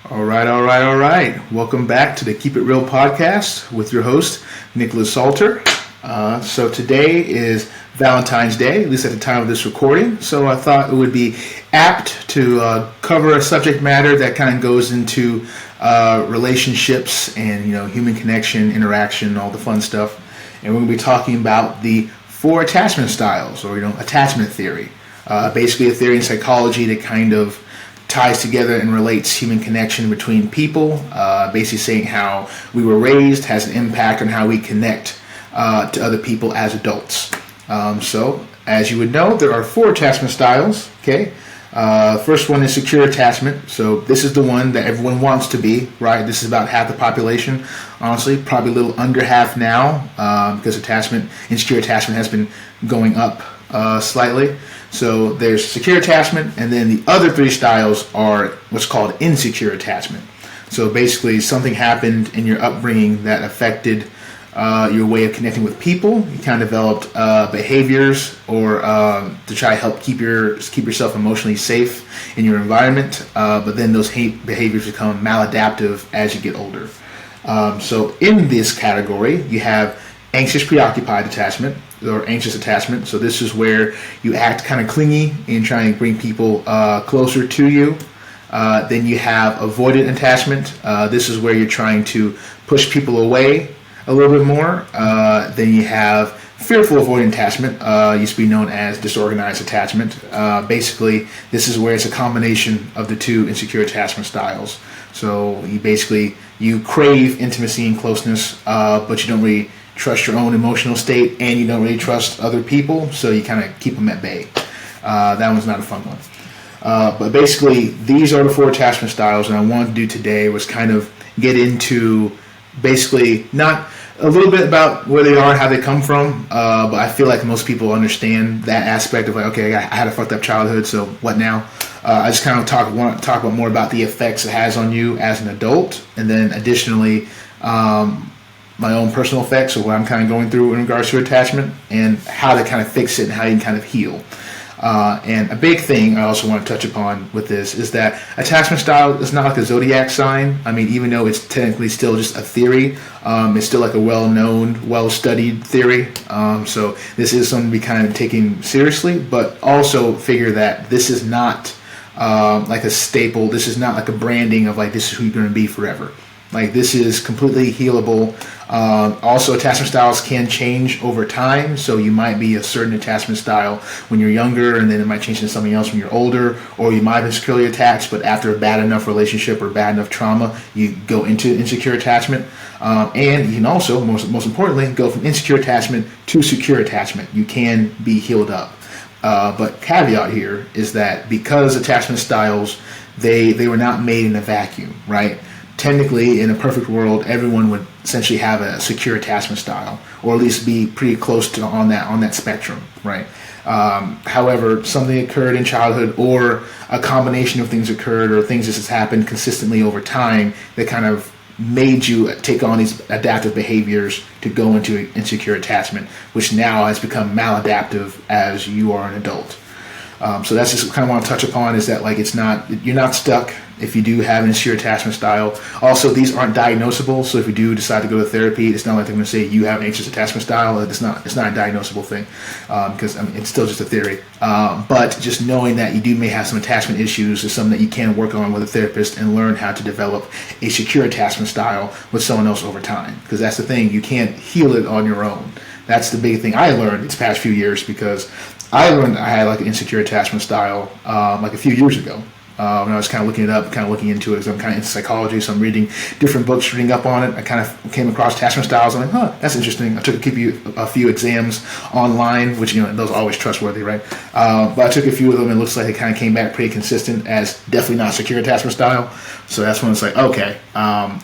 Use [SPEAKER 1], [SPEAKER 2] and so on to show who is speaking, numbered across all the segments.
[SPEAKER 1] All right. Welcome back to the Keep It Real podcast with your host, Nicholas Salter. So today is Valentine's Day, at least at the time of this recording. So I thought it would be apt to cover a subject matter that kind of goes into relationships and human connection, interaction, all the fun stuff. And we're going to be talking about the 4 attachment styles, or attachment theory. Basically, a theory in psychology that kind of ties together and relates human connection between people, basically saying how we were raised has an impact on how we connect to other people as adults. So, as you would know, there are 4 attachment styles. Okay, first one is secure attachment. So this is the one that everyone wants to be, right? This is about half the population. Honestly, probably a little under half now, because insecure attachment has been going up slightly. So there's secure attachment, and then the other 3 styles are what's called insecure attachment. So basically, something happened in your upbringing that affected your way of connecting with people. You kind of developed behaviors or to try to help keep yourself emotionally safe in your environment. But then those behaviors become maladaptive as you get older. So in this category, you have anxious preoccupied attachment or anxious attachment. So this is where you act kind of clingy and trying to bring people closer to you. Then you have avoidant attachment. This is where you're trying to push people away a little bit more. Then you have fearful avoidant attachment, used to be known as disorganized attachment. Basically, this is where it's a combination of the 2 insecure attachment styles. So you crave intimacy and closeness, but you don't really trust your own emotional state, and you don't really trust other people, so you kind of keep them at bay. That one's not a fun one. But basically, these are the 4 attachment styles, and I wanted to do today was kind of get into basically not a little bit about where they are, how they come from, but I feel like most people understand that aspect of like, okay, I had a fucked up childhood, so what now? I just kind of want to talk about more about the effects it has on you as an adult, and then additionally, my own personal effects of what I'm kind of going through in regards to attachment and how to kind of fix it and how you can kind of heal. And a big thing I also want to touch upon with this is that attachment style is not like a zodiac sign. I mean, even though it's technically still just a theory, it's still like a well-known, well-studied theory. So this is something to be kind of taken seriously, but also figure that this is not like a staple. This is not like a branding of like, this is who you're going to be forever. Like, this is completely healable. Also, attachment styles can change over time. So you might be a certain attachment style when you're younger, and then it might change into something else when you're older. Or you might have been securely attached, but after a bad enough relationship or bad enough trauma, you go into insecure attachment. And you can also, most importantly, go from insecure attachment to secure attachment. You can be healed up. But caveat here is that because attachment styles, they were not made in a vacuum, right? Technically, in a perfect world, everyone would essentially have a secure attachment style, or at least be pretty close to on that spectrum, right? However, something occurred in childhood, or a combination of things occurred, or things just happened consistently over time that kind of made you take on these adaptive behaviors to go into insecure attachment, which now has become maladaptive as you are an adult. So that's just kind of want to touch upon is that like you're not stuck if you do have an insecure attachment style. Also, these aren't diagnosable, so if you do decide to go to therapy, it's not like they're going to say you have an anxious attachment style. It's not a diagnosable thing, because it's still just a theory. But just knowing that you may have some attachment issues is something that you can work on with a therapist and learn how to develop a secure attachment style with someone else over time. Because that's the thing, you can't heal it on your own. That's the big thing I learned these past few years, because I learned I had like an insecure attachment style like a few years ago. When I was kind of looking it up, kind of looking into it, because I'm kind of into psychology, so I'm reading different books, reading up on it. I kind of came across attachment styles. I'm like, that's interesting. I took a few exams online, which, those are always trustworthy, right? But I took a few of them, and it looks like it kind of came back pretty consistent as definitely not secure attachment style. So that's when it's like, okay,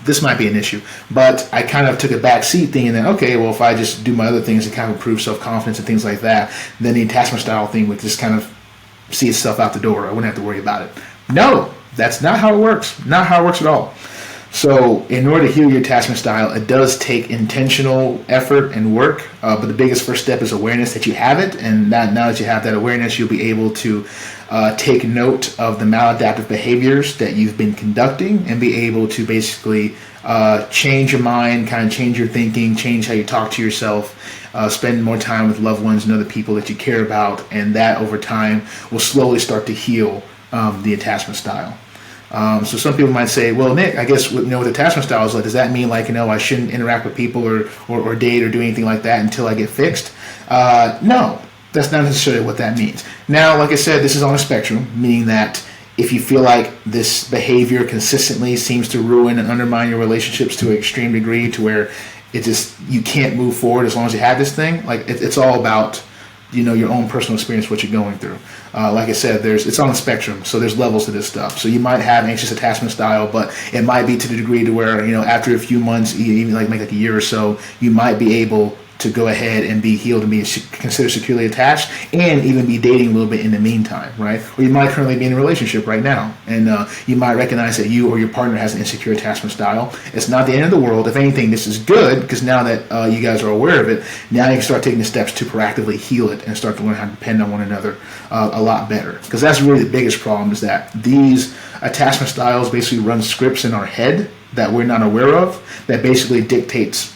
[SPEAKER 1] this might be an issue. But I kind of took a back seat thinking that, okay, well, if I just do my other things to kind of improve self-confidence and things like that, then the attachment style thing would just kind of see itself out the door. I wouldn't have to worry about it. No, that's not how it works. Not how it works at all. So in order to heal your attachment style, it does take intentional effort and work. But the biggest first step is awareness that you have it. And now that you have that awareness, you'll be able to take note of the maladaptive behaviors that you've been conducting and be able to basically change your mind, kind of change your thinking, change how you talk to yourself, spend more time with loved ones and other people that you care about. And that over time will slowly start to heal the attachment style. So some people might say, well, Nick, I guess with attachment styles, like, does that mean I shouldn't interact with people or date or do anything like that until I get fixed? No, that's not necessarily what that means. Now, like I said, this is on a spectrum, meaning that if you feel like this behavior consistently seems to ruin and undermine your relationships to an extreme degree to where you can't move forward as long as you have this thing, it's all about your own personal experience, what you're going through. Like I said, it's on a spectrum, so there's levels to this stuff. So you might have anxious attachment style, but it might be to the degree to where, after a few months, even like a year or so, you might be able to go ahead and be healed and be considered securely attached and even be dating a little bit in the meantime, right? Or you might currently be in a relationship right now, and you might recognize that you or your partner has an insecure attachment style. It's not the end of the world. If anything, this is good, because now that you guys are aware of it, now you can start taking the steps to proactively heal it and start to learn how to depend on one another a lot better. Because that's really the biggest problem, is that these attachment styles basically run scripts in our head that we're not aware of that basically dictates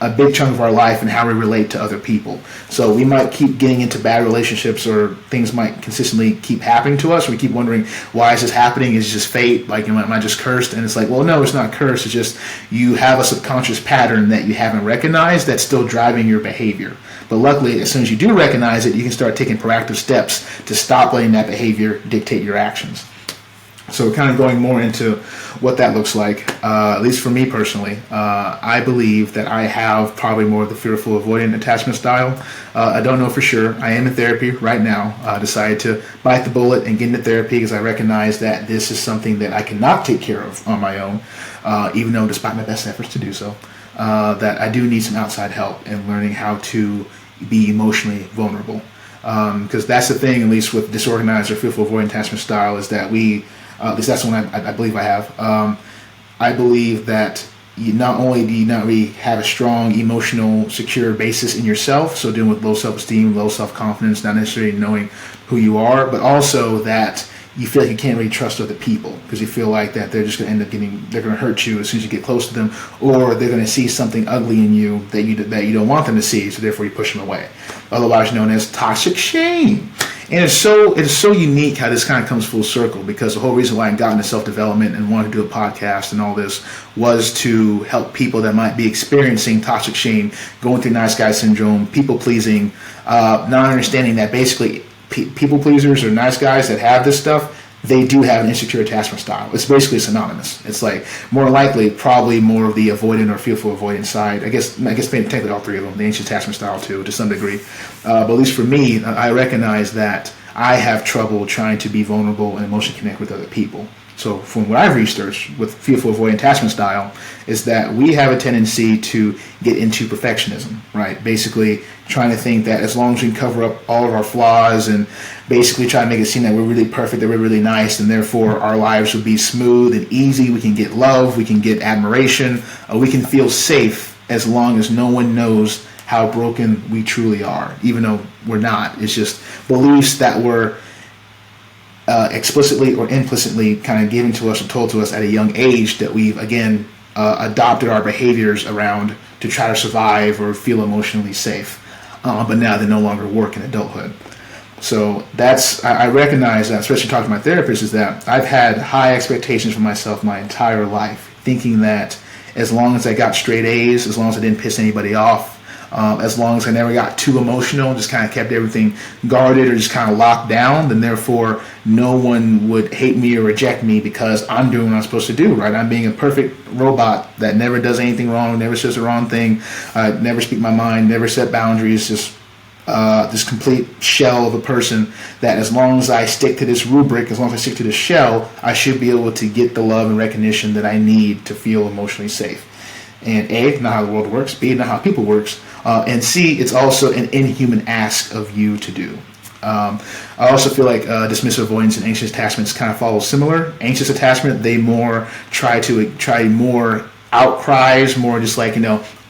[SPEAKER 1] a big chunk of our life and how we relate to other people. So we might keep getting into bad relationships, or things might consistently keep happening to us. We keep wondering, why is this happening? Is it just fate? Am I just cursed? And it's like, well, no, it's not cursed. It's just you have a subconscious pattern that you haven't recognized that's still driving your behavior. But luckily, as soon as you do recognize it, you can start taking proactive steps to stop letting that behavior dictate your actions. So kind of going more into what that looks like, at least for me personally, I believe that I have probably more of the fearful avoidant attachment style. I don't know for sure. I am in therapy right now. I decided to bite the bullet and get into therapy because I recognize that this is something that I cannot take care of on my own, even though despite my best efforts to do so, that I do need some outside help in learning how to be emotionally vulnerable. Because that's the thing, at least with disorganized or fearful avoidant attachment style, is that at least that's the one I believe I have. I believe that you not only do you not really have a strong emotional, secure basis in yourself, so dealing with low self-esteem, low self-confidence, not necessarily knowing who you are, but also that you feel like you can't really trust other people because you feel like that they're just going to end up they're going to hurt you as soon as you get close to them, or they're going to see something ugly in you that you don't want them to see, so therefore you push them away. Otherwise known as toxic shame. And it's so unique how this kind of comes full circle, because the whole reason why I got into self-development and wanted to do a podcast and all this was to help people that might be experiencing toxic shame, going through nice guy syndrome, people pleasing, not understanding that basically people pleasers or nice guys that have this stuff, they do have an insecure attachment style. It's basically synonymous. It's like more likely probably more of the avoidant or fearful avoidant side. I guess technically all three of them, the anxious attachment style too, to some degree. But at least for me, I recognize that I have trouble trying to be vulnerable and emotionally connect with other people. So from what I've researched with fearful avoidant attachment style is that we have a tendency to get into perfectionism, right? Basically trying to think that as long as we can cover up all of our flaws and basically try to make it seem that we're really perfect, that we're really nice, and therefore our lives will be smooth and easy. We can get love, we can get admiration, we can feel safe as long as no one knows how broken we truly are, even though we're not. It's just beliefs that were explicitly or implicitly kind of given to us or told to us at a young age that we've, again, adopted our behaviors around to try to survive or feel emotionally safe. But now they no longer work in adulthood. So I recognize that, especially talking to my therapist, is that I've had high expectations for myself my entire life, thinking that as long as I got straight A's, as long as I didn't piss anybody off, as long as I never got too emotional, just kind of kept everything guarded or just kind of locked down, then therefore no one would hate me or reject me because I'm doing what I'm supposed to do, right? I'm being a perfect robot that never does anything wrong, never says the wrong thing, never speak my mind, never set boundaries, just this complete shell of a person that as long as I stick to this rubric, as long as I stick to this shell, I should be able to get the love and recognition that I need to feel emotionally safe. And A, not how the world works, B, not how people works, and C, it's also an inhuman ask of you to do. I also feel like dismissive avoidance and anxious attachments kind of follow similar. Anxious attachment, they more try more outcries, more just like,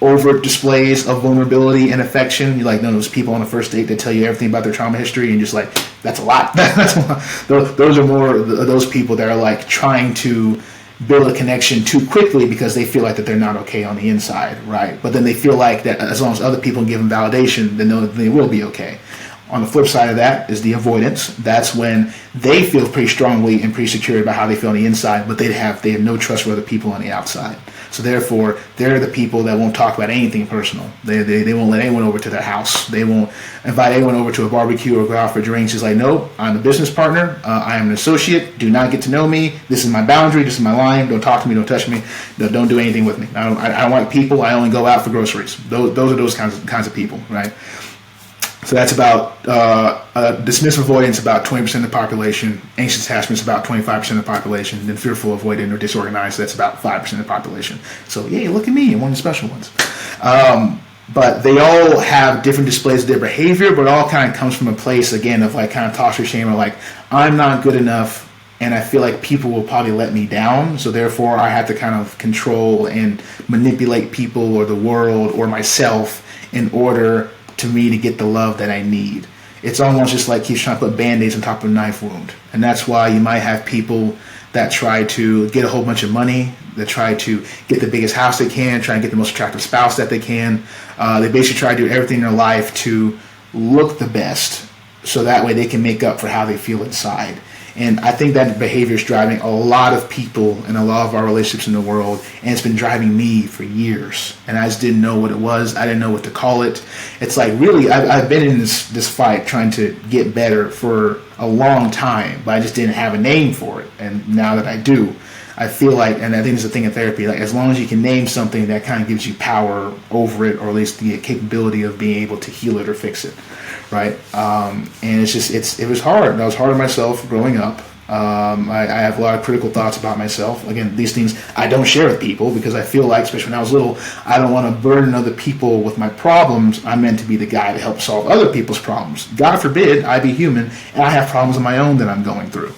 [SPEAKER 1] overt displays of vulnerability and affection. You like those people on the first date that tell you everything about their trauma history, and just like, that's a lot. That's a lot. Those are more those people that are like trying to build a connection too quickly because they feel like that they're not okay on the inside, right? But then they feel like that as long as other people give them validation, then they will be okay. On the flip side of that is the avoidance. That's when they feel pretty strongly and pretty secure about how they feel on the inside, but they have no trust for other people on the outside. So therefore, they're the people that won't talk about anything personal. They won't let anyone over to their house. They won't invite anyone over to a barbecue or go out for drinks. It's like, nope, I'm a business partner. I am an associate. Do not get to know me. This is my boundary. This is my line. Don't talk to me. Don't touch me. Don't do anything with me. I don't like people. I only go out for groceries. Those are those kinds of people, right? So that's about dismissive avoidance, about 20% of the population. Anxious attachments, about 25% of the population. Then fearful, avoidant, or disorganized, that's about 5% of the population. So, yeah, look at me, I'm one of the special ones. But they all have different displays of their behavior, but it all kind of comes from a place, again, of like kind of toxic shame, or like, I'm not good enough, and I feel like people will probably let me down, so therefore I have to kind of control and manipulate people or the world or myself in order to me to get the love that I need. It's almost just like he's trying to put band-aids on top of a knife wound. And that's why you might have people that try to get a whole bunch of money, that try to get the biggest house they can, try and get the most attractive spouse that they can. They basically try to do everything in their life to look the best, so that way they can make up for how they feel inside. And I think that behavior is driving a lot of people and a lot of our relationships in the world, and it's been driving me for years. And I just didn't know what it was. I didn't know what to call it. It's like, really, I've been in this fight trying to get better for a long time, but I just didn't have a name for it. And now that I do, I feel like, and I think it's a thing in therapy, like as long as you can name something, that kind of gives you power over it, or at least the capability of being able to heal it or fix it. Right, and it's just it was hard. I was hard on myself growing up. I have a lot of critical thoughts about myself. Again, these things I don't share with people because I feel like, especially when I was little, I don't want to burden other people with my problems. I'm meant to be the guy to help solve other people's problems. God forbid I be human and I have problems of my own that I'm going through.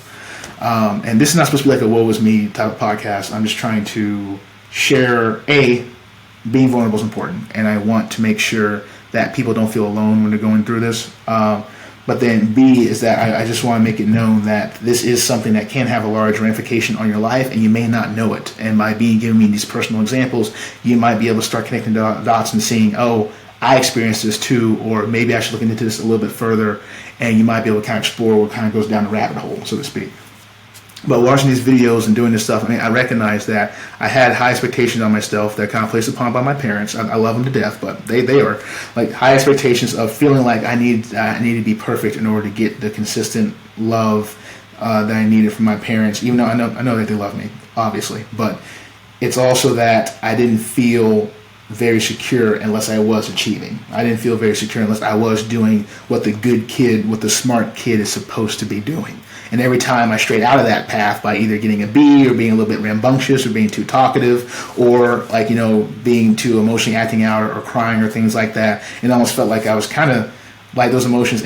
[SPEAKER 1] And this is not supposed to be like a woe is me type of podcast. I'm just trying to share, being vulnerable is important, and I want to make sure that people don't feel alone when they're going through this. But then B is that I just want to make it known that this is something that can have a large ramification on your life, and you may not know it. And by giving me these personal examples, you might be able to start connecting the dots and seeing, oh, I experienced this too, or maybe I should look into this a little bit further, and you might be able to kind of explore what kind of goes down the rabbit hole, so to speak. But watching these videos and doing this stuff, I recognize that I had high expectations on myself that kind of placed upon by my parents. I love them to death, but they are like high expectations of feeling like I need to be perfect in order to get the consistent love that I needed from my parents. Even though I know that they love me, obviously, but it's also that I didn't feel very secure unless I was achieving. I didn't feel very secure unless I was doing what the good kid, what the smart kid is supposed to be doing. And every time I strayed out of that path by either getting a B or being a little bit rambunctious or being too talkative or being too emotionally acting out or crying or things like that, it almost felt like I was kind of like those emotions,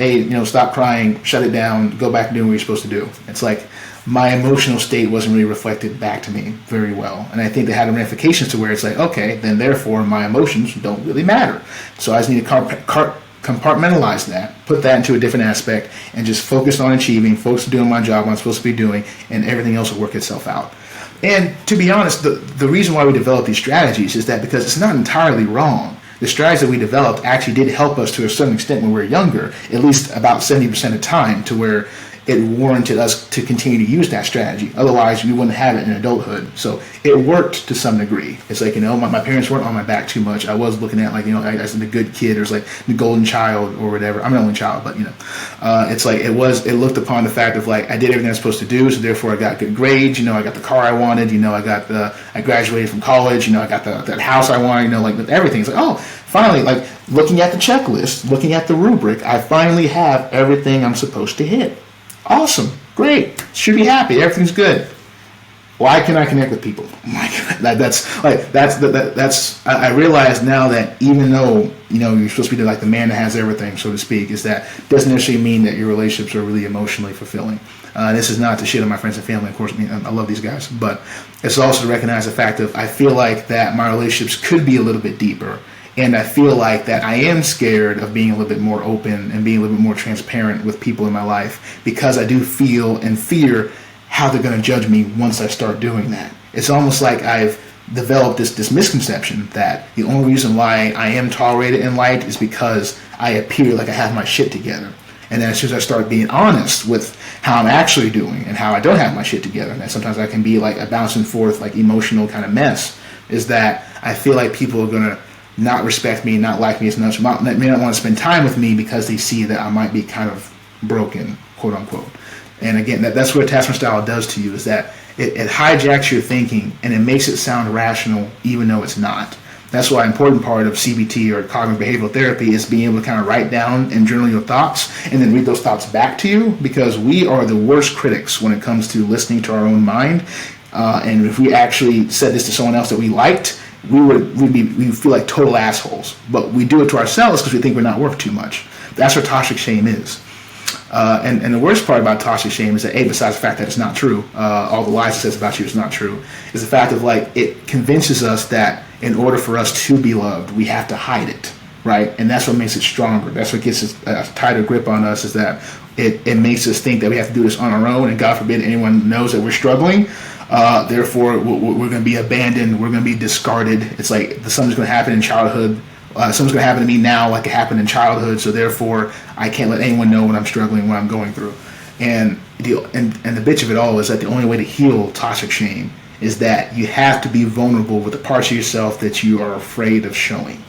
[SPEAKER 1] stop crying, shut it down, go back to doing what you're supposed to do. It's like my emotional state wasn't really reflected back to me very well. And I think they had ramifications to where it's like, okay, then therefore my emotions don't really matter. So I just need to compartmentalize that, put that into a different aspect, and just focus on achieving, focus on doing my job, what I'm supposed to be doing, and everything else will work itself out. And to be honest, the reason why we develop these strategies is that because it's not entirely wrong. The strategies that we developed actually did help us to a certain extent when we were younger, at least about 70% of the time, to where it warranted us to continue to use that strategy. Otherwise, we wouldn't have it in adulthood. So it worked to some degree. It's like, my parents weren't on my back too much. I was looking at as the good kid, or as like the golden child or whatever. I'm the only child, but it's like it looked upon the fact of like I did everything I was supposed to do, so therefore I got good grades. I got the car I wanted. I graduated from college. I got that house I wanted. With everything. It's like, oh, finally, like looking at the checklist, looking at the rubric, I finally have everything I'm supposed to hit. Awesome. Great. Should be happy. Everything's good. why can I connect with people? I realize now that even though, you're supposed to be like the man that has everything, so to speak, is that doesn't necessarily mean that your relationships are really emotionally fulfilling. This is not to shit on my friends and family, of course. I love these guys, but it's also to recognize the fact of I feel like that my relationships could be a little bit deeper, and I feel like that I am scared of being a little bit more open and being a little bit more transparent with people in my life, because I do feel and fear how they're going to judge me once I start doing that. It's almost like I've developed this misconception that the only reason why I am tolerated in light is because I appear like I have my shit together. And then as soon as I start being honest with how I'm actually doing and how I don't have my shit together, and that sometimes I can be like a bouncing forth, like emotional kind of mess, is that I feel like people are going to not respect me, not like me as much, may not want to spend time with me because they see that I might be kind of broken, quote unquote. And again, that's what attachment style does to you, is that it hijacks your thinking and it makes it sound rational even though it's not. That's why an important part of CBT or cognitive behavioral therapy is being able to kind of write down and journal your thoughts and then read those thoughts back to you, because we are the worst critics when it comes to listening to our own mind. And if we actually said this to someone else that we liked, we'd feel like total assholes. But we do it to ourselves because we think we're not worth too much. That's what toxic shame is. And the worst part about toxic shame is that, besides the fact that it's not true, all the lies it says about you is not true, is the fact of it convinces us that in order for us to be loved, we have to hide it, right? And that's what makes it stronger. That's what gets a tighter grip on us, is that it makes us think that we have to do this on our own, and God forbid anyone knows that we're struggling. Therefore, we're going to be abandoned. We're going to be discarded. It's like something's going to happen in childhood. Something's going to happen to me now like it happened in childhood, so therefore I can't let anyone know when I'm struggling, what I'm going through. And the bitch of it all is that the only way to heal toxic shame is that you have to be vulnerable with the parts of yourself that you are afraid of showing.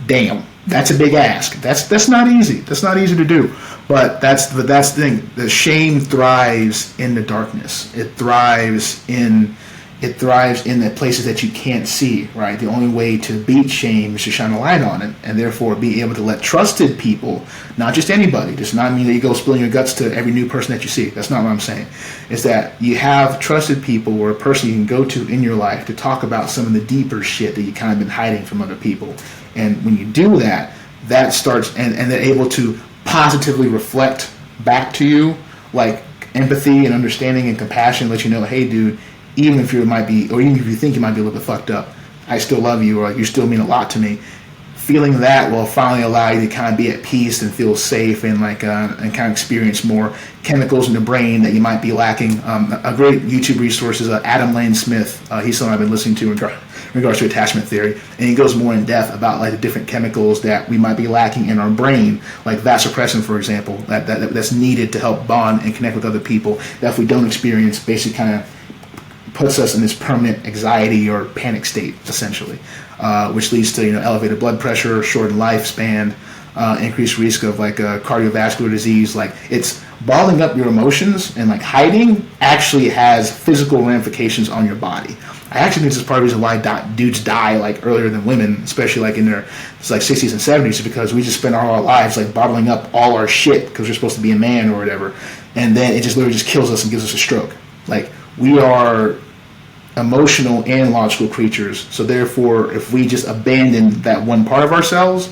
[SPEAKER 1] Damn, that's a big ask. That's not easy. That's not easy to do. But that's the thing. The shame thrives in the darkness. It thrives in the places that you can't see, right? The only way to beat shame is to shine a light on it, and therefore be able to let trusted people, not just anybody, does not mean that you go spilling your guts to every new person that you see. That's not what I'm saying. It's that you have trusted people or a person you can go to in your life to talk about some of the deeper shit that you kind of been hiding from other people. And when you do that, that starts, and they're able to positively reflect back to you, like empathy and understanding and compassion, let you know, hey dude, even if you might be, or even if you think you might be a little bit fucked up, I still love you, or you still mean a lot to me. Feeling that will finally allow you to kind of be at peace and feel safe, and and kind of experience more chemicals in the brain that you might be lacking. A great YouTube resource is Adam Lane Smith. He's someone I've been listening to in regards to attachment theory, and he goes more in depth about the different chemicals that we might be lacking in our brain, like vasopressin, for example, that's needed to help bond and connect with other people. That if we don't experience, basically kind of puts us in this permanent anxiety or panic state, essentially, which leads to elevated blood pressure, shortened lifespan, increased risk of cardiovascular disease. It's bottling up your emotions and hiding actually has physical ramifications on your body. I actually think this is part of the reason why dudes die earlier than women, especially in their 60s and 70s, because we just spend our lives bottling up all our shit because we're supposed to be a man or whatever, and then it just literally just kills us and gives us a stroke. We are emotional and logical creatures, so therefore if we just abandon that one part of ourselves,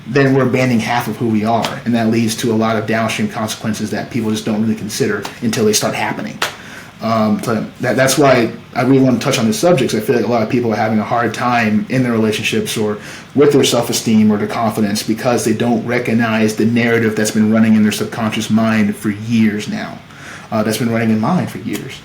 [SPEAKER 1] then we're abandoning half of who we are, and that leads to a lot of downstream consequences that people just don't really consider until they start happening. So that's why I really want to touch on this subject, because I feel like a lot of people are having a hard time in their relationships or with their self-esteem or their confidence, because they don't recognize the narrative that's been running in their subconscious mind for years now. That's been running in mine for years.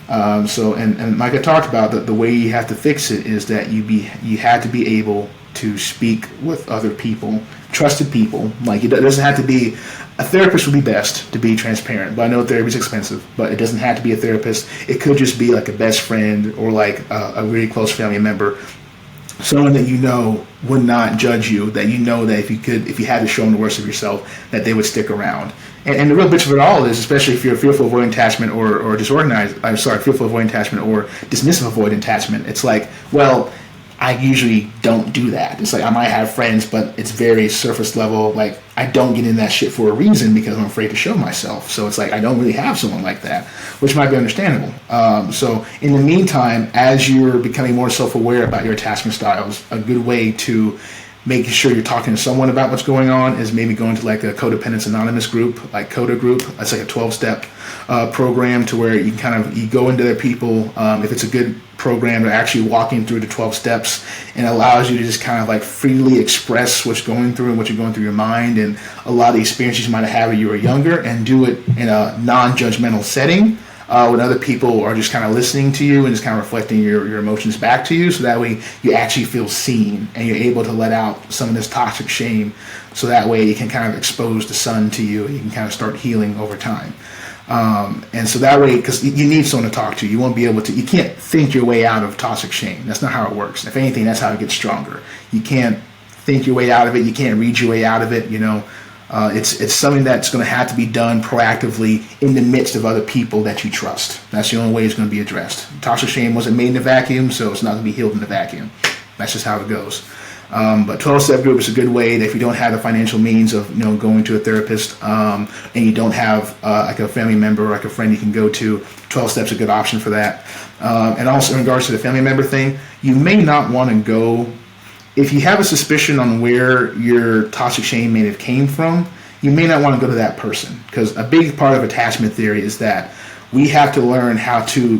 [SPEAKER 1] And like I talked about, the way you have to fix it is that you have to be able to speak with other people, trusted people. It doesn't have to be a therapist. Would be best to be transparent, but I know therapy is expensive. But it doesn't have to be a therapist. It could just be a best friend or a really close family member, someone that would not judge you. That that if you had to show them the worst of yourself, that they would stick around. And the real bitch of it all is, especially if you're fearful of avoidant attachment fearful of avoidant attachment or dismissive avoidant attachment, it's I usually don't do that. It's like I might have friends, but it's very surface level. Like I don't get in that shit for a reason because I'm afraid to show myself. So it's like I don't really have someone like that, which might be understandable. So in the meantime, as you're becoming more self-aware about your attachment styles, a good way to making sure you're talking to someone about what's going on is maybe going to like a Codependence Anonymous group, like CODA group. That's like a 12-step program to where you you go into their people. If it's a good program, they're actually walking through the 12 steps and allows you to just kind of like freely express what's going through and what you're going through your mind and a lot of the experiences you might have had when you were younger, and do it in a non-judgmental setting. When other people are just kind of listening to you and just kind of reflecting your emotions back to you, so that way you actually feel seen and you're able to let out some of this toxic shame, so that way you can kind of expose the sun to you and you can kind of start healing over time. And so that way, because you need someone to talk to, you won't be able to, you can't think your way out of toxic shame. That's not how it works. If anything, that's how it gets stronger. You can't think your way out of it. You can't read your way out of it, It's something that's going to have to be done proactively in the midst of other people that you trust. That's the only way it's going to be addressed. Toxic shame wasn't made in a vacuum, so it's not going to be healed in a vacuum. That's just how it goes. But 12-step group is a good way that if you don't have the financial means of going to a therapist, and you don't have like a family member or like a friend you can go to, 12 steps is a good option for that. And also in regards to the family member thing, you may not want to go. If you have a suspicion on where your toxic shame may have came from, you may not want to go to that person, because a big part of attachment theory is that we have to learn how to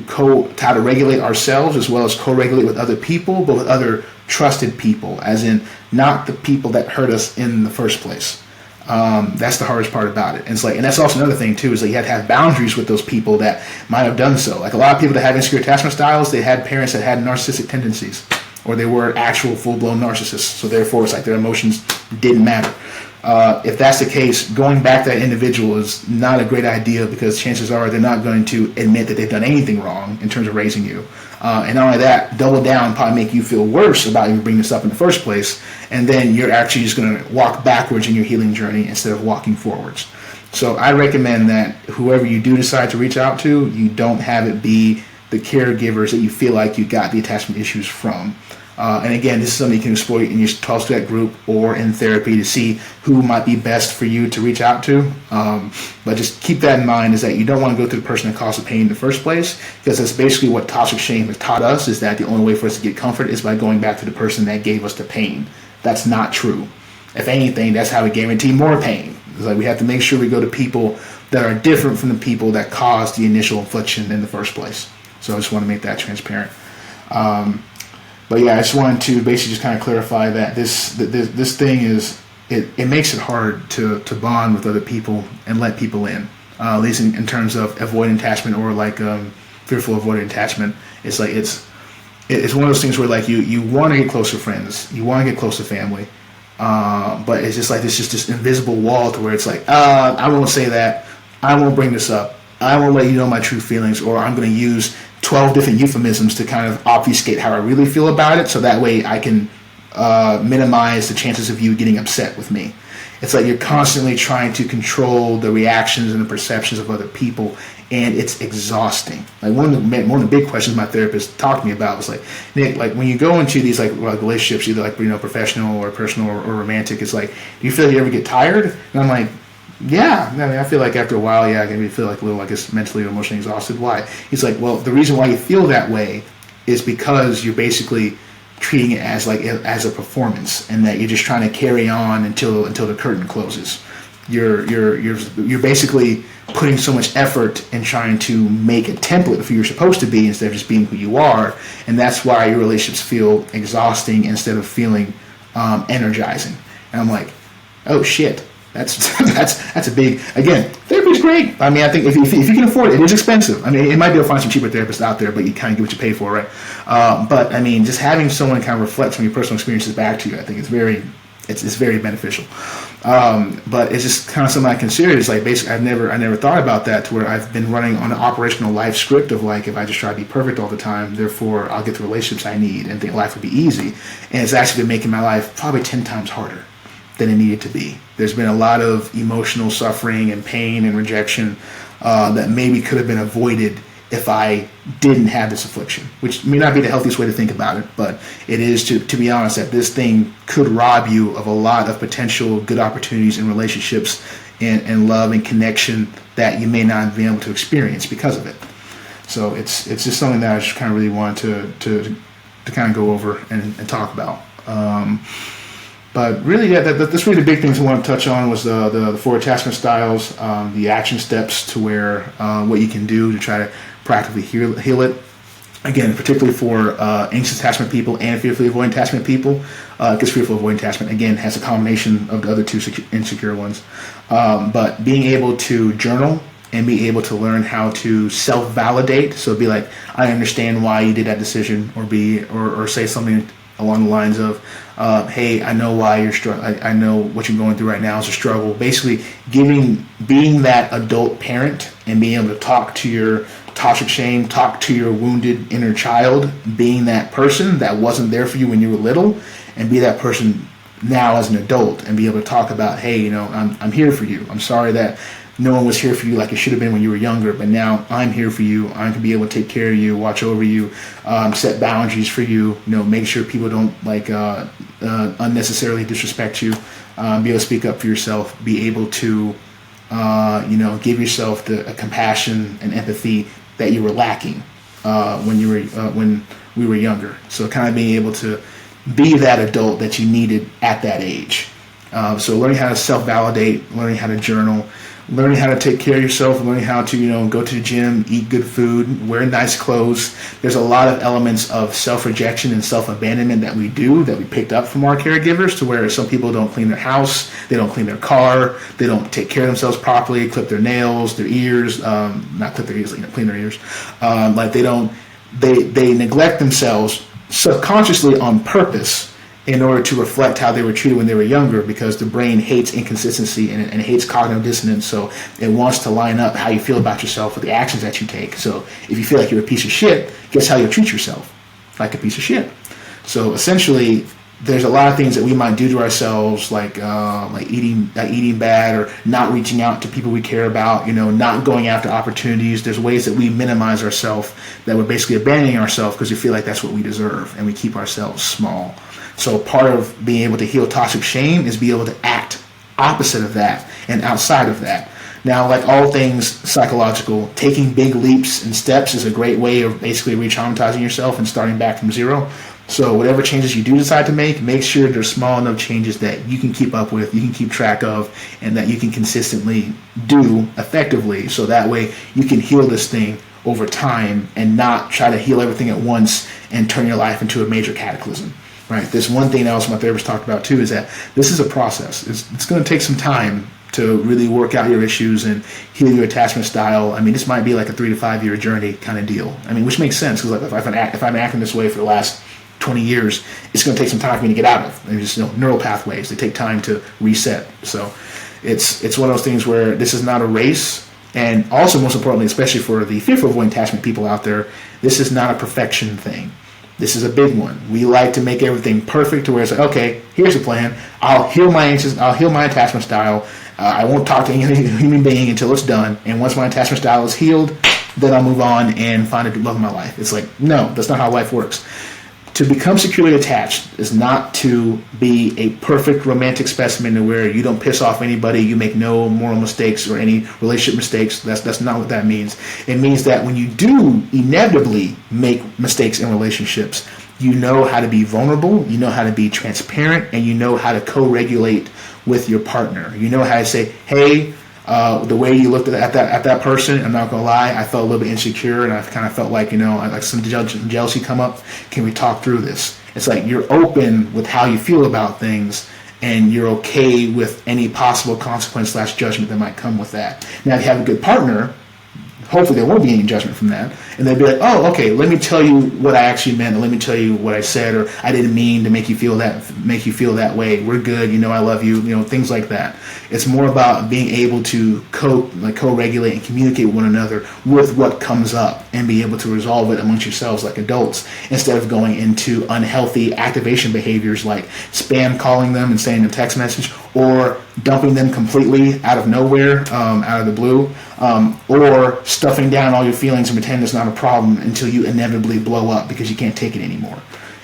[SPEAKER 1] regulate ourselves as well as co-regulate with other people, but with other trusted people, as in not the people that hurt us in the first place. That's the hardest part about it. And that's also another thing too, is that you have to have boundaries with those people that might have done so. Like a lot of people that have insecure attachment styles, they had parents that had narcissistic tendencies, or they were actual full-blown narcissists. So therefore, it's like their emotions didn't matter. If that's the case, going back to that individual is not a great idea, because chances are they're not going to admit that they've done anything wrong in terms of raising you. And not only that, double down, probably make you feel worse about even bringing this up in the first place. And then you're actually just going to walk backwards in your healing journey instead of walking forwards. So I recommend that whoever you do decide to reach out to, you don't have it be the caregivers that you feel like you got the attachment issues from. And again, this is something you can explore in your 12-step group or in therapy to see who might be best for you to reach out to. But just keep that in mind, is that you don't want to go to the person that caused the pain in the first place, because that's basically what toxic shame has taught us, is that the only way for us to get comfort is by going back to the person that gave us the pain. That's not true. If anything, that's how we guarantee more pain. It's like we have to make sure we go to people that are different from the people that caused the initial affliction in the first place. So I just want to make that transparent. But yeah, I just wanted to basically just kind of clarify that this thing is, it makes it hard to bond with other people and let people in, at least in terms of avoidant attachment, or like fearful avoidant attachment. It's like it's one of those things where like you want to get close to friends, you want to get close to family, but it's just like it's just this invisible wall to where it's like, I won't say that, I won't bring this up, I won't let you know my true feelings, or I'm going to use 12 different euphemisms to kind of obfuscate how I really feel about it, so that way I can minimize the chances of you getting upset with me. It's like you're constantly trying to control the reactions and the perceptions of other people, and it's exhausting. Like one of the big questions my therapist talked to me about was like, Nick, like when you go into these like relationships, either like professional or personal or romantic, it's like, do you feel like you ever get tired? And I'm like, yeah, I mean, I feel like after a while, I can feel like a little, I guess, mentally or emotionally exhausted. Why? He's like, well, the reason why you feel that way is because you're basically treating it as a performance, and that you're just trying to carry on until the curtain closes. You're basically putting so much effort in trying to make a template of who you're supposed to be instead of just being who you are, and that's why your relationships feel exhausting instead of feeling energizing. And I'm like, oh shit. That's a big, again, therapy is great. I mean, I think if you can afford it, it is expensive. I mean, it might be able to find some cheaper therapists out there, but you kind of get what you pay for, right? But I mean, just having someone kind of reflect from your personal experiences back to you, I think it's very beneficial. But it's just kind of something I consider. It's like basically, I never thought about that, to where I've been running on an operational life script of like, if I just try to be perfect all the time, therefore I'll get the relationships I need and think life will be easy. And it's actually been making my life probably 10 times harder than it needed to be. There's been a lot of emotional suffering and pain and rejection that maybe could have been avoided if I didn't have this affliction, which may not be the healthiest way to think about it, but it is to be honest that this thing could rob you of a lot of potential good opportunities in relationships and love and connection that you may not be able to experience because of it. So it's just something that I just kind of really wanted to kind of go over and talk about. But really, yeah, that's really the big things I want to touch on was the 4 attachment styles, the action steps to where what you can do to try to practically heal it. Again, particularly for anxious attachment people and fearfully avoidant attachment people, because fearful avoidant attachment, again, has a combination of the other 2 insecure ones. But being able to journal and be able to learn how to self-validate, so be like, I understand why you did that decision, or say something along the lines of, hey, I know why you're struggling. I know what you're going through right now is a struggle. Basically, being that adult parent and being able to talk to your toxic shame, talk to your wounded inner child, being that person that wasn't there for you when you were little, and be that person now as an adult and be able to talk about, hey, I'm here for you. I'm sorry that no one was here for you like it should have been when you were younger, but now I'm here for you. I'm going to be able to take care of you, watch over you, set boundaries for you, make sure people don't unnecessarily disrespect you, be able to speak up for yourself, be able to, give yourself the compassion and empathy that you were lacking when we were younger. So kind of being able to be that adult that you needed at that age. So learning how to self-validate, learning how to journal, learning how to take care of yourself, learning how to, go to the gym, eat good food, wear nice clothes. There's a lot of elements of self-rejection and self-abandonment that we picked up from our caregivers, to where some people don't clean their house, they don't clean their car, they don't take care of themselves properly, clip their nails, their ears, not clip their ears, clean their ears. They neglect themselves subconsciously on purpose in order to reflect how they were treated when they were younger, because the brain hates inconsistency and hates cognitive dissonance. So it wants to line up how you feel about yourself with the actions that you take. So if you feel like you're a piece of shit, guess how you'll treat yourself? Like a piece of shit. So essentially, there's a lot of things that we might do to ourselves, like eating bad, or not reaching out to people we care about, not going after opportunities. There's ways that we minimize ourselves, that we're basically abandoning ourselves because we feel like that's what we deserve, and we keep ourselves small. So part of being able to heal toxic shame is be able to act opposite of that and outside of that. Now, like all things psychological, taking big leaps and steps is a great way of basically re-traumatizing yourself and starting back from zero. So whatever changes you do decide to make sure they're small enough changes that you can keep up with, you can keep track of, and that you can consistently do effectively. So that way you can heal this thing over time and not try to heal everything at once and turn your life into a major cataclysm. Right. This one thing else my therapist talked about too is that this is a process. It's going to take some time to really work out your issues and heal your attachment style. I mean, this might be like a 3 to 5 year journey kind of deal. I mean, which makes sense, because if I'm acting this way for the last 20 years, it's going to take some time for me to get out of. There's just neural pathways. They take time to reset. So it's one of those things where this is not a race. And also, most importantly, especially for the fearful avoidant attachment people out there, this is not a perfection thing. This is a big one. We like to make everything perfect, to where it's like, okay, here's a plan. I'll heal my attachment style. I won't talk to any human being until it's done. And once my attachment style is healed, then I'll move on and find the love of my life. It's like, no, that's not how life works. To become securely attached is not to be a perfect romantic specimen to where you don't piss off anybody, you make no moral mistakes or any relationship mistakes. That's not what that means. It means that when you do inevitably make mistakes in relationships, you know how to be vulnerable, you know how to be transparent, and you know how to co-regulate with your partner. You know how to say, hey, the way you looked at that person, I'm not gonna lie, I felt a little bit insecure, and I kind of felt like, like some jealousy come up. Can we talk through this? It's like you're open with how you feel about things, and you're okay with any possible consequence / judgment that might come with that. Now, if you have a good partner, hopefully there won't be any judgment from that, and they'll be like, oh, okay, let me tell you what I actually meant, or let me tell you what I said, or I didn't mean to make you feel that way. We're good, I love you, things like that. It's more about being able to co-regulate and communicate with one another with what comes up, and be able to resolve it amongst yourselves like adults, instead of going into unhealthy activation behaviors like spam calling them and sending a text message, or dumping them completely out of nowhere, out of the blue, or stuffing down all your feelings and pretending it's not a problem until you inevitably blow up because you can't take it anymore.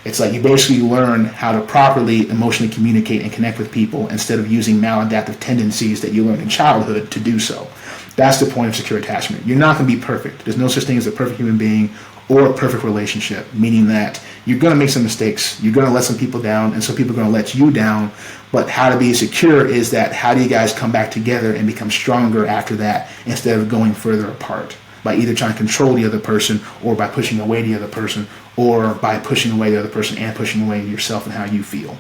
[SPEAKER 1] It's like you basically learn how to properly emotionally communicate and connect with people instead of using maladaptive tendencies that you learned in childhood to do so. That's the point of secure attachment. You're not going to be perfect. There's no such thing as a perfect human being or a perfect relationship, meaning that you're going to make some mistakes. You're going to let some people down, and some people are going to let you down. But how to be secure is that how do you guys come back together and become stronger after that instead of going further apart by either trying to control the other person or by pushing away the other person or by pushing away the other person and pushing away yourself and how you feel.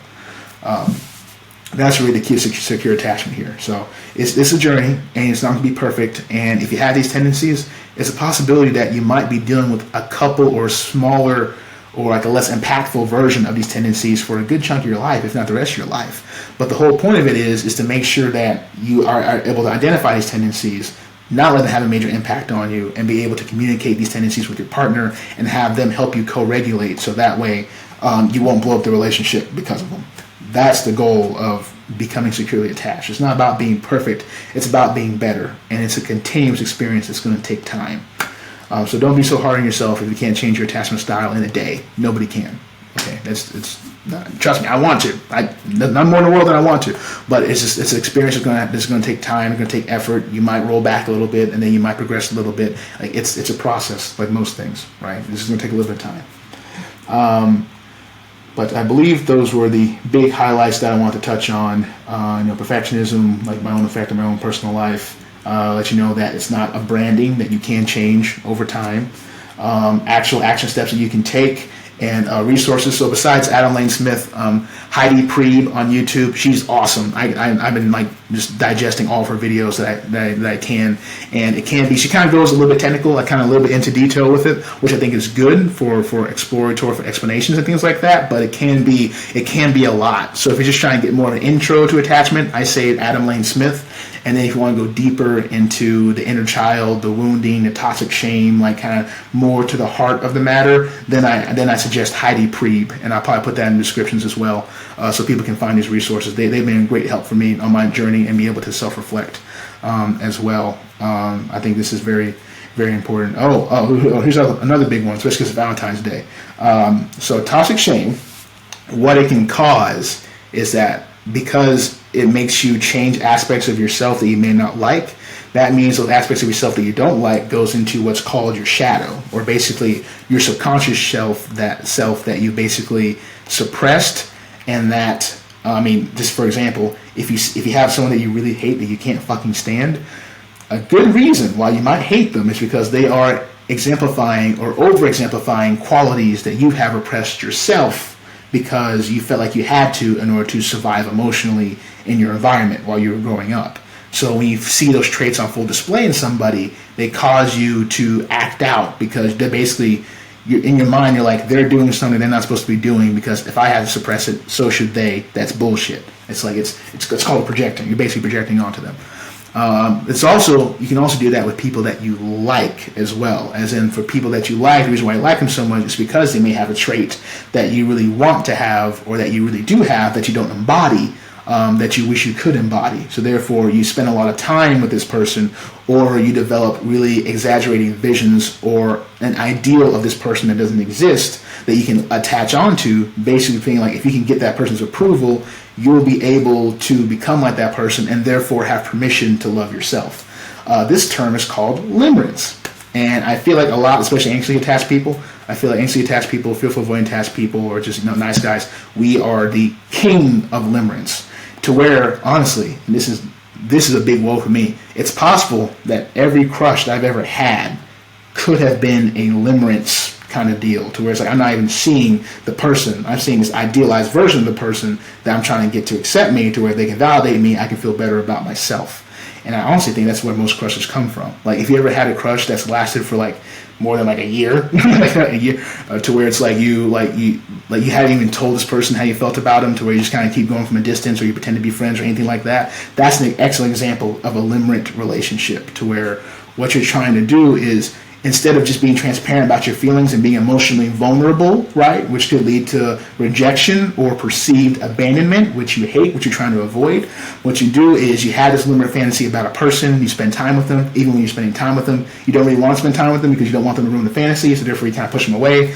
[SPEAKER 1] That's really the key to secure attachment here. So it's a journey, and it's not going to be perfect. And if you have these tendencies, it's a possibility that you might be dealing with a couple or smaller or like a less impactful version of these tendencies for a good chunk of your life, if not the rest of your life. But the whole point of it is to make sure that you are able to identify these tendencies, not let them have a major impact on you, and be able to communicate these tendencies with your partner and have them help you co-regulate so that way you won't blow up the relationship because of them. That's the goal of becoming securely attached. It's not about being perfect. It's about being better. And it's a continuous experience that's going to take time. So don't be so hard on yourself if you can't change your attachment style in a day. Nobody can. Okay, trust me, I want to. Not more in the world than I want to. But it's an experience that's going to take time. It's going to take effort. You might roll back a little bit, and then you might progress a little bit. Like it's a process, like most things, right? This is going to take a little bit of time. But I believe those were the big highlights that I want to touch on. Perfectionism, like my own effect on my own personal life. Let you know that it's not a branding, that you can change over time. Actual action steps that you can take, and resources. So besides Adam Lane Smith, Heidi Priebe on YouTube, she's awesome. I've been like just digesting all of her videos that I can, and it can be, she kind of goes a little bit technical, like kind of a little bit into detail with it, which I think is good for exploratory, for explanations and things like that. But it can be a lot. So if you're just trying to get more of an intro to attachment, I say Adam Lane Smith. And then if you want to go deeper into the inner child, the wounding, the toxic shame, like kind of more to the heart of the matter, then I suggest Heidi Priebe, and I'll probably put that in the descriptions as well, so people can find these resources. They've been a great help for me on my journey and be able to self-reflect as well. I think this is very, very important. Here's another big one, especially because it's Valentine's Day. So toxic shame, what it can cause is that because it makes you change aspects of yourself that you may not like, that means those aspects of yourself that you don't like goes into what's called your shadow, or basically your subconscious self that you basically suppressed. And that, just for example, if you have someone that you really hate, that you can't fucking stand, a good reason why you might hate them is because they are exemplifying or over-exemplifying qualities that you have repressed yourself because you felt like you had to in order to survive emotionally in your environment while you were growing up. So when you see those traits on full display in somebody, they cause you to act out because they're basically, in your mind, you're like, they're doing something they're not supposed to be doing because if I had to suppress it, so should they. That's bullshit. It's like it's called projecting. You're basically projecting onto them. You can also do that with people that you like as well. As in, for people that you like, the reason why you like them so much is because they may have a trait that you really want to have, or that you really do have that you don't embody, that you wish you could embody. So therefore, you spend a lot of time with this person, or you develop really exaggerating visions or an ideal of this person that doesn't exist that you can attach onto, basically feeling like if you can get that person's approval, you'll be able to become like that person and therefore have permission to love yourself. This term is called limerence. And I feel like a lot, especially anxiously attached people, fearful avoidant attached people, or just nice guys, we are the king of limerence. To where, honestly, and this is a big woe for me, it's possible that every crush that I've ever had could have been a limerence kind of deal, to where it's like I'm not even seeing the person. I'm seeing this idealized version of the person that I'm trying to get to accept me, to where they can validate me, I can feel better about myself. And I honestly think that's where most crushes come from. Like, if you ever had a crush that's lasted for like more than like a year, to where it's like you hadn't even told this person how you felt about them, to where you just kind of keep going from a distance, or you pretend to be friends or anything like that. That's an excellent example of a limerent relationship, to where what you're trying to do is instead of just being transparent about your feelings and being emotionally vulnerable, right, which could lead to rejection or perceived abandonment, which you hate, which you're trying to avoid, what you do is you have this limited fantasy about a person, you spend time with them. Even when you're spending time with them, you don't really want to spend time with them because you don't want them to ruin the fantasy, so therefore you kind of push them away.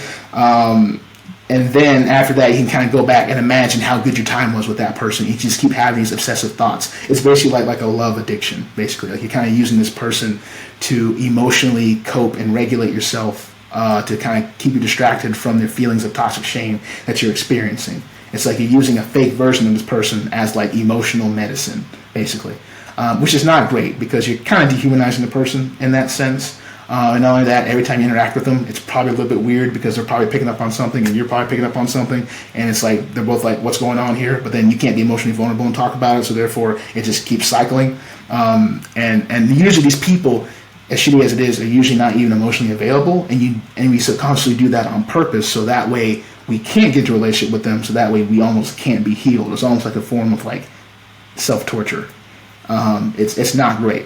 [SPEAKER 1] And then after that, you can kind of go back and imagine how good your time was with that person. You just keep having these obsessive thoughts. It's basically like a love addiction, basically. Like you're kind of using this person to emotionally cope and regulate yourself to kind of keep you distracted from the feelings of toxic shame that you're experiencing. It's like you're using a fake version of this person as like emotional medicine, basically, which is not great because you're kind of dehumanizing the person in that sense. And not only that, every time you interact with them, it's probably a little bit weird because they're probably picking up on something and you're probably picking up on something. And it's like, they're both like, what's going on here? But then you can't be emotionally vulnerable and talk about it. So therefore, it just keeps cycling. And usually these people, as shitty as it is, are usually not even emotionally available. And we subconsciously do that on purpose. So that way we can't get into a relationship with them. So that way we almost can't be healed. It's almost like a form of like self-torture. It's not great.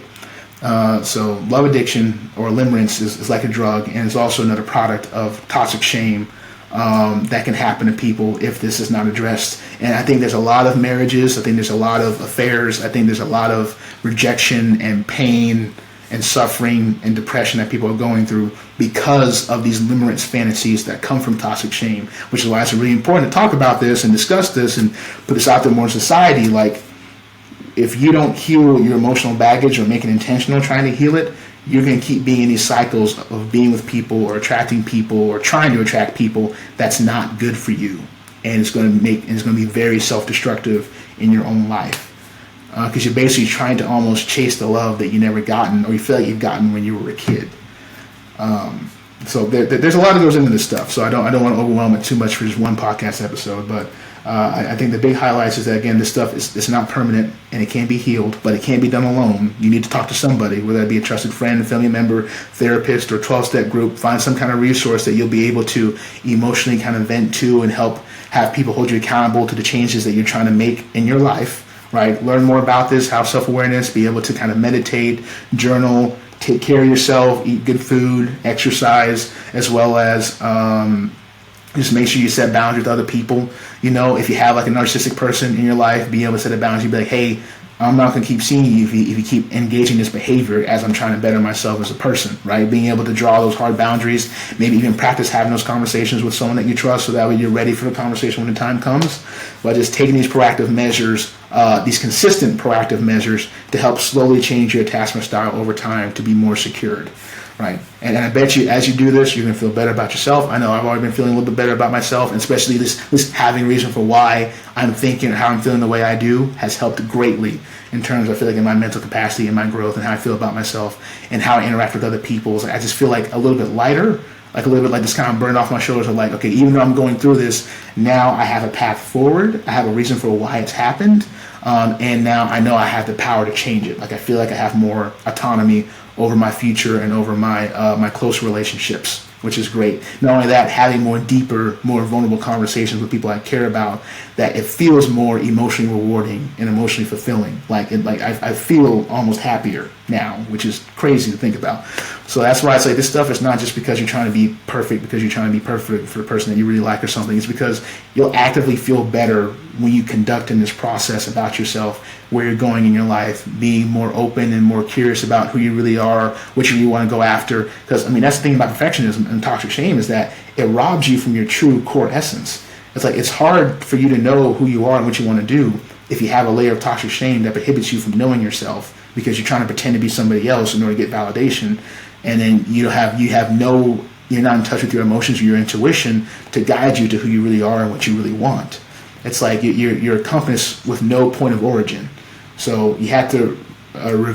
[SPEAKER 1] So love addiction or limerence is like a drug, and it's also another product of toxic shame that can happen to people if this is not addressed. And I think there's a lot of marriages, I think there's a lot of affairs, I think there's a lot of rejection and pain and suffering and depression that people are going through because of these limerence fantasies that come from toxic shame, which is why it's really important to talk about this and discuss this and put this out there more in society. Like, if you don't heal your emotional baggage or make it intentional trying to heal it, you're going to keep being in these cycles of being with people or attracting people or trying to attract people that's not good for you. And it's going to be very self-destructive in your own life. Because you're basically trying to almost chase the love that you never gotten or you feel like you've gotten when you were a kid. So there's a lot that goes into this stuff. So I don't want to overwhelm it too much for just one podcast episode, but I think the big highlights is that, again, this stuff is not permanent and it can't be healed, but it can't be done alone. You need to talk to somebody, whether that be a trusted friend, family member, therapist, or 12-step group. Find some kind of resource that you'll be able to emotionally kind of vent to and help have people hold you accountable to the changes that you're trying to make in your life, right? Learn more about this, have self-awareness, be able to kind of meditate, journal, take care of yourself, eat good food, exercise, as well as just make sure you set boundaries with other people. You know, if you have like a narcissistic person in your life, be able to set a boundary, be like, hey, I'm not going to keep seeing you if you keep engaging this behavior as I'm trying to better myself as a person, right? Being able to draw those hard boundaries, maybe even practice having those conversations with someone that you trust so that way you're ready for the conversation when the time comes. But just taking these proactive measures, these consistent proactive measures to help slowly change your attachment style over time to be more secured. Right. And I bet you as you do this, you're going to feel better about yourself. I know I've already been feeling a little bit better about myself, and especially this having reason for why I'm thinking and how I'm feeling the way I do has helped greatly in terms of, I feel like, in my mental capacity and my growth and how I feel about myself and how I interact with other people. I just feel like a little bit lighter, like a little bit like this kind of burn off my shoulders of like, okay, even though I'm going through this, now I have a path forward. I have a reason for why it's happened. And now I know I have the power to change it. Like I feel like I have more autonomy over my future and over my close relationships, which is great. Not only that, having more deeper, more vulnerable conversations with people I care about, that it feels more emotionally rewarding and emotionally fulfilling. I feel almost happier now, which is crazy to think about. So that's why I say this stuff is not just because you're trying to be perfect, because you're trying to be perfect for the person that you really like or something. It's because you'll actively feel better when you conduct in this process about yourself, where you're going in your life, being more open and more curious about who you really are, what you really want to go after. Because, I mean, that's the thing about perfectionism and toxic shame is that it robs you from your true core essence. It's like it's hard for you to know who you are and what you want to do if you have a layer of toxic shame that prohibits you from knowing yourself because you're trying to pretend to be somebody else in order to get validation. And then you're not in touch with your emotions or your intuition to guide you to who you really are and what you really want. It's like you're a compass with no point of origin. So you have to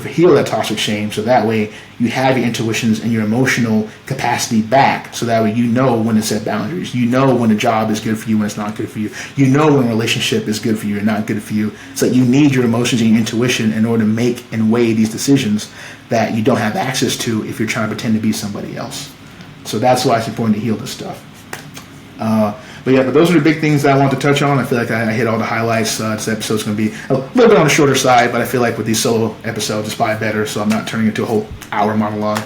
[SPEAKER 1] heal that toxic shame so that way you have your intuitions and your emotional capacity back, so that way you know when to set boundaries. You know when a job is good for you, when it's not good for you. You know when a relationship is good for you and not good for you. It's like you need your emotions and your intuition in order to make and weigh these decisions that you don't have access to if you're trying to pretend to be somebody else. So that's why it's important to heal this stuff. But those are the big things that I want to touch on. I feel like I hit all the highlights. This episode's going to be a little bit on the shorter side, but I feel like with these solo episodes, it's probably better, so I'm not turning it into a whole hour monologue.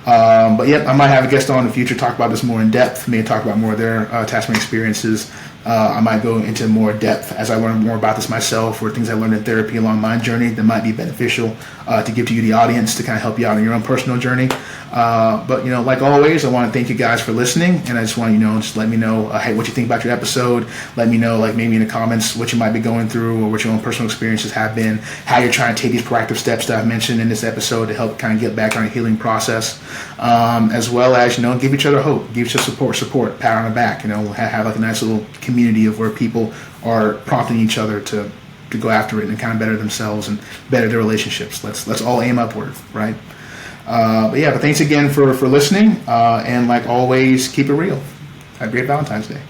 [SPEAKER 1] But yeah, I might have a guest on in the future, talk about this more in depth, maybe talk about more of their attachment experiences. I might go into more depth as I learn more about this myself, or things I learned in therapy along my journey that might be beneficial to give to you, the audience, to kind of help you out on your own personal journey. But like always, I want to thank you guys for listening, and I just want just let me know hey, what you think about your episode. Let me know, like maybe in the comments, what you might be going through or what your own personal experiences have been, how you're trying to take these proactive steps that I've mentioned in this episode to help kind of get back on a healing process, as well as give each other hope, give each other support, pat on the back. Have like a nice little community of where people are prompting each other to go after it and kind of better themselves and better their relationships. Let's all aim upward, right? But thanks again for listening, and like always, keep it real. Have a great Valentine's Day.